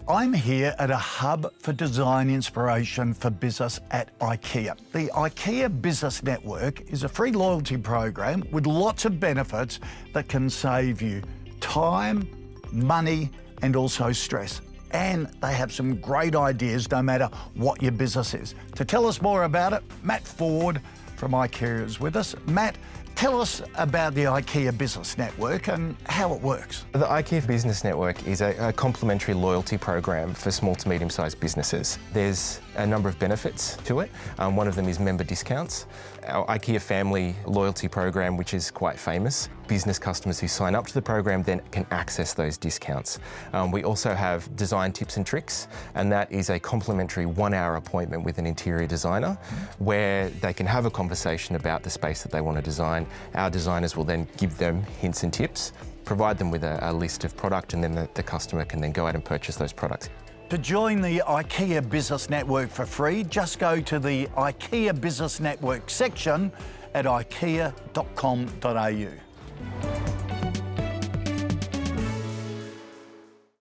I'm here at a hub for design inspiration for business at IKEA. The IKEA Business Network is a free loyalty program with lots of benefits that can save you time, money, and also stress. And they have some great ideas no matter what your business is. To tell us more about it, Matt Ford from IKEA is with us. Matt, tell us about the IKEA Business Network and how it works. The IKEA Business Network is a complimentary loyalty program for small to medium-sized businesses. There's a number of benefits to it. One of them is member discounts. Our IKEA Family Loyalty Program, which is quite famous, business customers who sign up to the program then can access those discounts. We also have design tips and tricks, and that is a complimentary 1-hour appointment with an interior designer where they can have a conversation about the space that they want to design. Our designers will then give them hints and tips, provide them with a list of product, and then the customer can then go out and purchase those products. To join the IKEA Business Network for free, just go to the IKEA Business Network section at ikea.com.au.